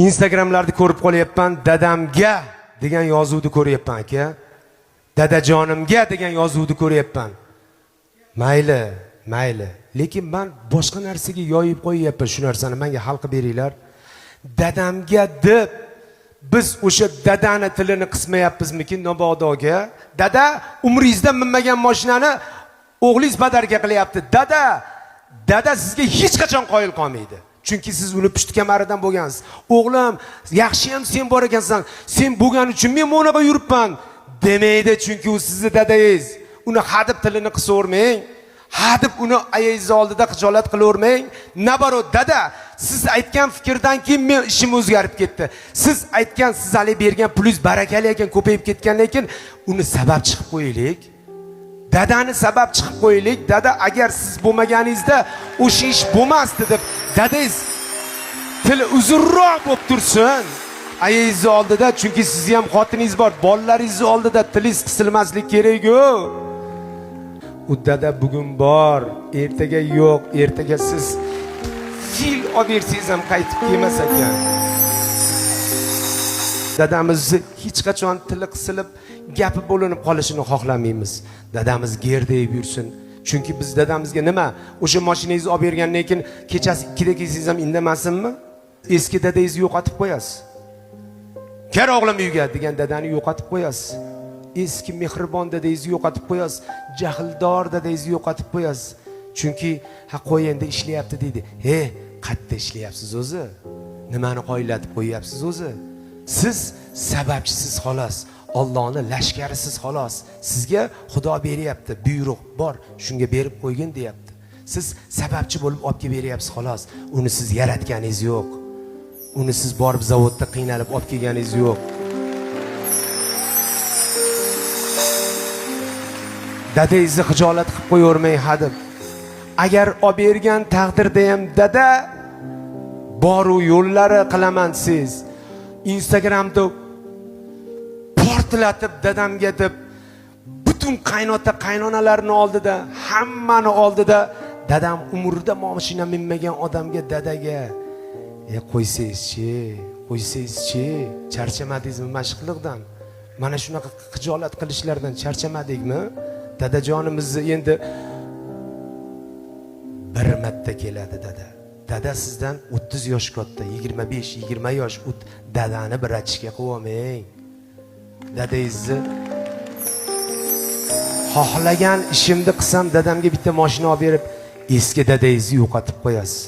Instagramlarda ko'rib qolyapman, dadamga degan yozuvni ko'ryapman aka. Dadajonimga degan yozuvni ko'ryapman. Mayli. Lekin men boshqa narsaga yoyib qo'yyapman shu narsani. Menga hal qilib beringlar. Dadamga deb biz o'sha dadani tilini qismayapmizmikin Nobodoga? Dada umringizda minmagan mashinani o'g'lingiz badarga qilyapti. Dada sizga hech qachon qoyil qolmaydi. Chunki siz uni pushti kamaridan bo'lgansiz. O'g'lim, yaxshi ham sen bor ekansan. Sen bo'lgan uchun men mo'naga yuribman demaydi, chunki u sizning dadangiz. Uni hadib tilini qisavermang. Hadib uni ayingiz oldida xijolat qilavermang. Nabaro dada, siz aytgan fikrdan keyin men ishim o'zgarib ketdi. Siz aytgan, siz hali bergan pulingiz barakali ekan, ko'payib ketgan, lekin uni sabab chiqib qo'yaylik. Dadani sabab chiqib qo'yaylik. Dada, agar siz bo'lmaganingizda o'sha ish bo'lmasdi deb dadangiz tili uzunroq bo'lib tursin. Ayingiz oldida, chunki sizni ham xotiningiz bor, bolalaringiz oldida tilingiz qisilmaslik kerak-ku. U dada bugun bor, ertaga yo'q, ertaga siz fil olib bersangiz ham qaytib kelmas ekan. Dadamizni hech qachon tili qisilib, gapi bo'linib qolishini xohlamaymiz. Dadamiz gerdayib yursin. Chunki biz dadamizga nima? O'sha mashinangizni olib bergandan keyin kechasi 2 da kelsangiz ham indamasinmi? Eski dadangizni yo'qotib qo'yasiz. Kel o'g'lim uyga degan dadani yo'qotib qo'yasiz. Eski mehribon dadangizni yo'qotib qo'yasiz. Jahldor dadangizni yo'qotib qo'yasiz. Chunki qo'yenda ishlayapti deydi. Qayerda ishlayapsiz o'zi? Nimani qoyillatib qo'yyapsiz o'zi? Siz sababchisiz xolos. Allohning lashkarisiz xolos. Sizga Xudo beryapti, buyruq bor, shunga berib qo'ygin deyapti. Siz sababchi bo'lib olib kelib beryapsiz xolos. Uni siz yaratganingiz yo'q. Uni siz borib zavodda qiynalib olib kelganingiz yo'q. Dadangizni xijolat qilib qo'yavermang hadib. Agar olib bergan taqdirda ham dada boru yo'llari qilaman siz. Instagramda portlatib dadamga deb butun qaynota qaynonalarning oldida, hammani oldida dadam umrida mashina minmagan odamga dadaga qo'ysangizchi, charchamadingizmi mashqliqdan? Mana shunaqa xijolat qilishlardan charchamadingmi? Dadajonimizni endi bir marta keladi dada. Dada sizdan 30 yosh katta, 25-20 yosh dadani bir achishga qo'yamang. Dadangizni xohlagan ishimni qilsam dadamga bitta mashina olib berib, eski dadangizni yo'qotib qo'yasiz.